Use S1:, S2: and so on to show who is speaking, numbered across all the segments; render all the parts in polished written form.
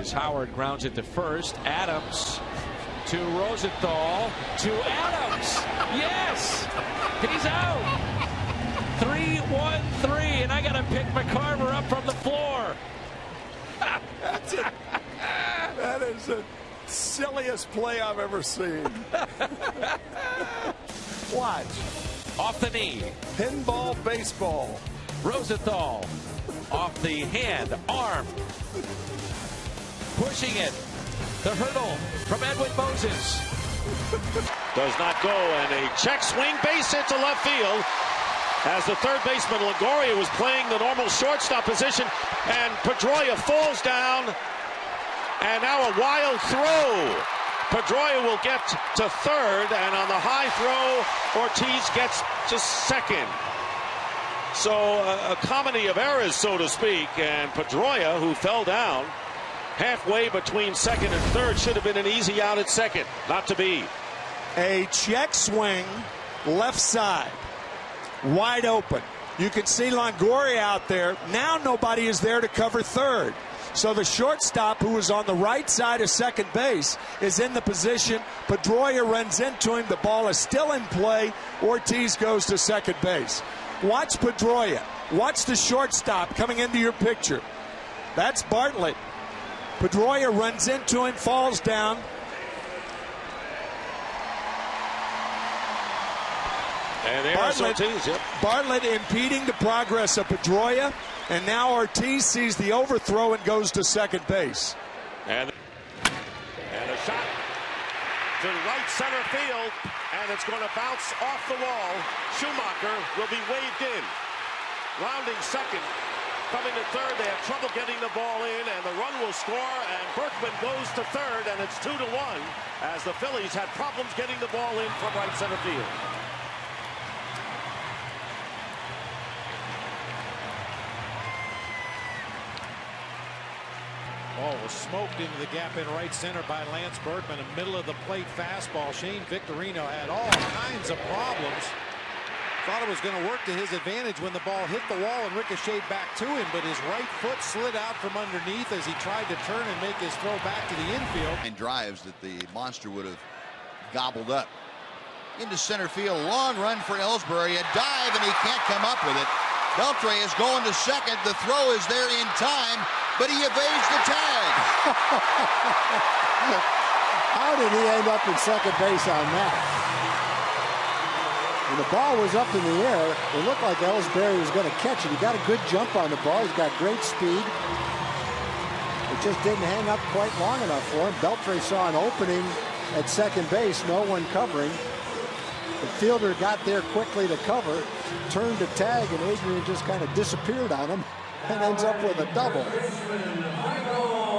S1: As Howard grounds it to first. Adams to Rosenthal to Adams. Yes, he's out. 3-1-3, and I got to pick McCarver up from the floor.
S2: That is the silliest play I've ever seen. Watch.
S1: Off the knee.
S2: Pinball baseball.
S1: Rosenthal off the hand, arm. Pushing it. The hurdle from Edwin Moses.
S3: Does not go, and a check swing base hit to left field. As the third baseman Longoria was playing the normal shortstop position, and Pedroia falls down, and now a wild throw. Pedroia will get to third, and on the high throw, Ortiz gets to second. So a comedy of errors, so to speak, and Pedroia, who fell down halfway between second and third, should have been an easy out at second. Not to be.
S2: A check swing left side. Wide open. You can see Longoria out there. Now nobody is there to cover third. So the shortstop, who is on the right side of second base, is in the position. Pedroia runs into him. The ball is still in play. Ortiz goes to second base. Watch Pedroia. Watch the shortstop coming into your picture. That's Bartlett. Pedroia runs into him, falls down.
S3: And there's Ortiz. Yep.
S2: Bartlett impeding the progress of Pedroia, and now Ortiz sees the overthrow and goes to second base.
S3: And a shot to right center field, and it's going to bounce off the wall. Schumacher will be waved in. Rounding second, coming to third. They have trouble getting the ball in, and the run will score, and Berkman goes to third, and it's 2-1 as the Phillies had problems getting the ball in from right center field.
S4: Ball was smoked into the gap in right center by Lance Berkman. A middle of the plate fastball. Shane Victorino had all kinds of problems. Thought it was going to work to his advantage when the ball hit the wall and ricocheted back to him, but his right foot slid out from underneath as he tried to turn and make his throw back to the infield.
S5: And drives that the monster would have gobbled up. Into center field, long run for Ellsbury, a dive, and he can't come up with it. Beltre is going to second. The throw is there in time, but he evades the tag.
S6: How did he end up in second base on that? When the ball was up in the air, it looked like Ellsbury was going to catch it. He got a good jump on the ball. He's got great speed. It just didn't hang up quite long enough for him. Beltre saw an opening at second base, no one covering. The fielder got there quickly to cover, turned to tag, and Adrian just kind of disappeared on him and ends up with a double.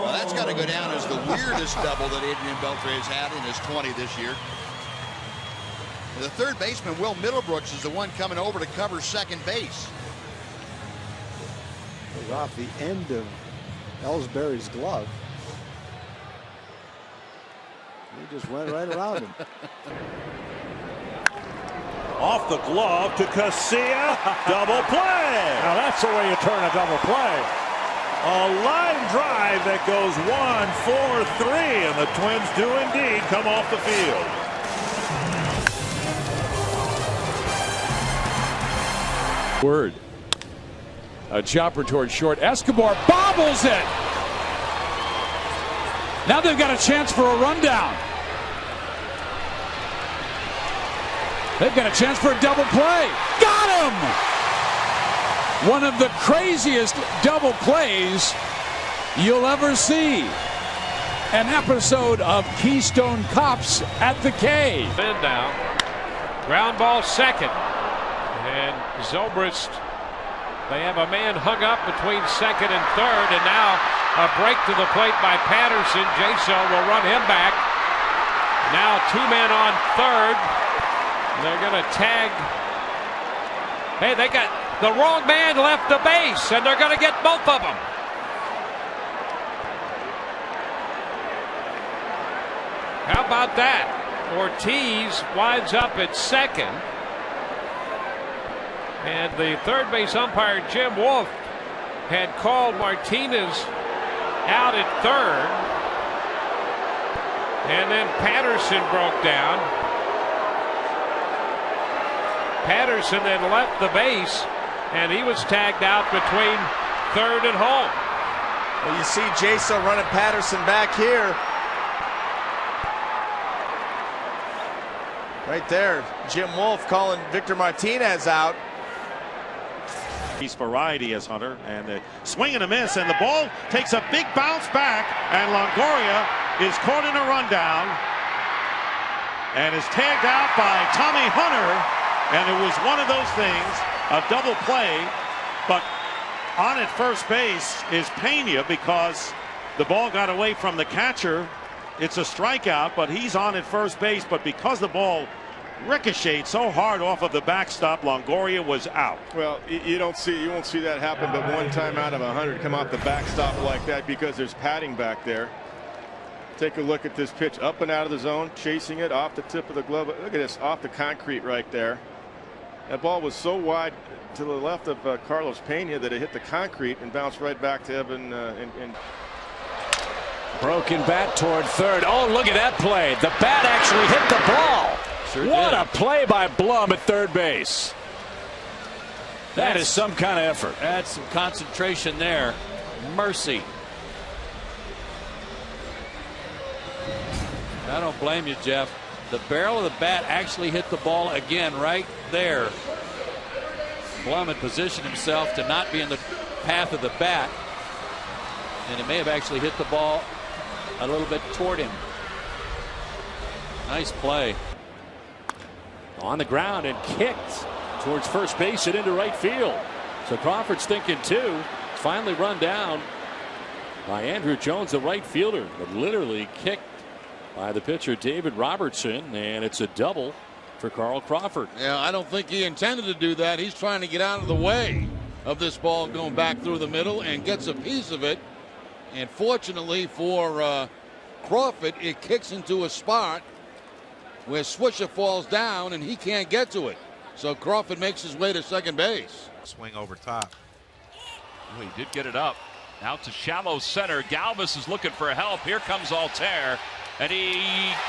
S5: Well, that's got to go down as the weirdest double that Adrian Beltre has had in his 20 this year. The third baseman, Will Middlebrooks, is the one coming over to cover second base.
S6: It was off the end of Ellsbury's glove. He just went right around him.
S7: Off the glove to Casilla. Double play. Now that's the way you turn a double play. A line drive that goes 1-4-3, and the Twins do indeed come off the field.
S1: Word. A chopper toward short. Escobar bobbles it. Now they've got a chance for a rundown. They've got a chance for a double play. Got him! One of the craziest double plays you'll ever see. An episode of Keystone Cops at the K.
S8: Man down. Ground ball second. And Zobrist, they have a man hung up between second and third, and now a break to the plate by Patterson. Jaso will run him back. Now two men on third. They're going to tag. Hey, they got the wrong man left the base, and they're going to get both of them. How about that? Ortiz winds up at second. And the third base umpire, Jim Wolf, had called Martinez out at third. And then Patterson broke down. Patterson then left the base, and he was tagged out between third and home.
S9: Well, you see Jaso running Patterson back here. Right there, Jim Wolf calling Victor Martinez out.
S3: He's variety as Hunter, and the swing and a miss, and the ball takes a big bounce back, and Longoria is caught in a rundown and is tagged out by Tommy Hunter, and it was one of those things, a double play, but on at first base is Pena because the ball got away from the catcher. It's a strikeout, but he's on at first base, but because the ball ricocheted so hard off of the backstop, Longoria was out.
S10: Well, you won't see that happen but one time out of 100 come off the backstop like that because there's padding back there. Take a look at this pitch, up and out of the zone, chasing it off the tip of the glove. Look at this, off the concrete right there. That ball was so wide to the left of Carlos Pena that it hit the concrete and bounced right back to Evan.
S1: Broken bat toward third. Oh, look at that play. The bat actually hit the ball.
S8: Sure
S1: what
S8: did.
S1: a play by Blum at third base. That is some kind of effort.
S8: That's some concentration there. Mercy. I don't blame you, Jeff. The barrel of the bat actually hit the ball again right there. Blum had positioned himself to not be in the path of the bat, and it may have actually hit the ball a little bit toward him. Nice play.
S7: On the ground and kicked towards first base and into right field. So Crawford's thinking too. Finally run down by Andrew Jones, the right fielder, but literally kicked by the pitcher David Robertson, and it's a double for Carl Crawford.
S11: Yeah, I don't think he intended to do that. He's trying to get out of the way of this ball going back through the middle and gets a piece of it. And fortunately for Crawford, it kicks into a spot where Swisher falls down and he can't get to it. So Crawford makes his way to second base.
S9: Swing over top.
S12: Oh, he did get it up. Out to shallow center. Galvis is looking for help. Here comes Altair. And he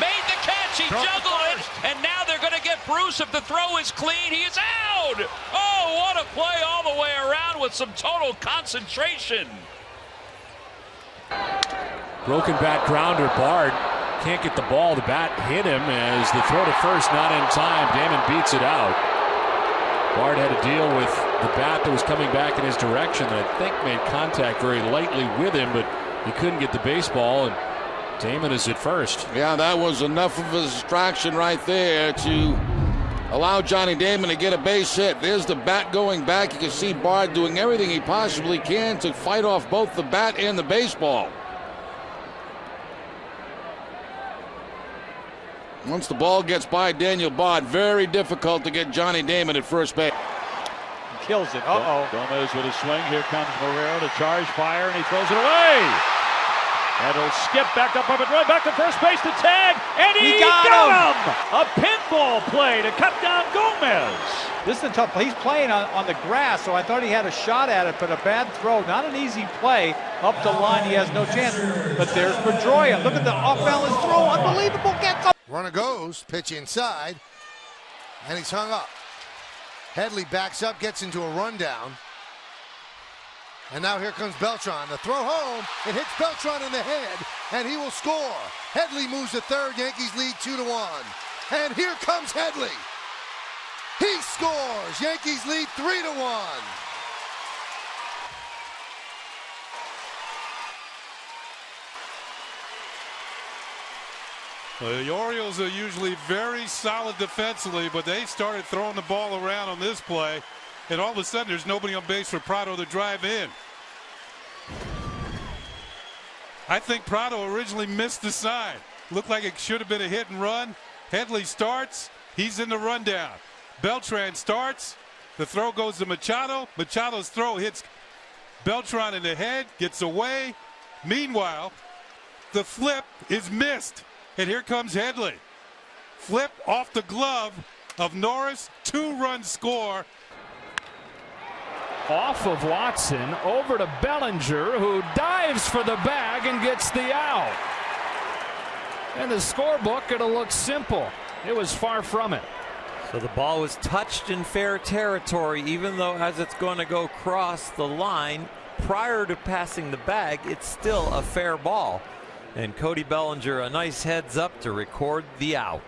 S12: made the catch. He juggled it. And now they're going to get Bruce. If the throw is clean, he is out. Oh, what a play all the way around with some total concentration.
S7: Broken bat grounder. Bard can't get the ball. The bat hit him as the throw to first not in time. Damon beats it out. Bard had to deal with the bat that was coming back in his direction that I think made contact very lightly with him, but he couldn't get the baseball, and Damon is at first.
S11: Yeah, that was enough of a distraction right there to allow Johnny Damon to get a base hit. There's the bat going back. You can see Bard doing everything he possibly can to fight off both the bat and the baseball. Once the ball gets by Daniel Bard, very difficult to get Johnny Damon at first base.
S9: Kills it. Uh-oh.
S7: Gomez with a swing. Here comes Marrero to charge fire, and he throws it away. And he'll skip back up and run back to first base to tag, and he got him! A pinball play to cut down Gomez.
S9: This is a tough play. He's playing on the grass, so I thought he had a shot at it, but a bad throw. Not an easy play. Up the line, he has no chance. But there's Pedroia. Look at the off-balance throw. Unbelievable. Gets up.
S13: Runner goes, pitch inside, and he's hung up. Headley backs up, gets into a rundown. And now here comes Beltran. The throw home, it hits Beltran in the head, and he will score. Headley moves to third, Yankees lead 2-1. And here comes Headley. He scores, Yankees lead 3-1.
S14: Well, the Orioles are usually very solid defensively, but they started throwing the ball around on this play, and all of a sudden there's nobody on base for Prado to drive in. I think Prado originally missed the sign. Looked like it should have been a hit and run. Headley starts. He's in the rundown. Beltran starts. The throw goes to Machado. Machado's throw hits Beltran in the head, gets away. Meanwhile, the flip is missed. And here comes Headley. Flip off the glove of Norris. 2-run score.
S15: off of Watson over to Bellinger, who dives for the bag and gets the out. And the scorebook, it'll look simple. It was far from it.
S16: So the ball was touched in fair territory, even though as it's going to go across the line prior to passing the bag, it's still a fair ball. And Cody Bellinger, a nice heads up to record the out.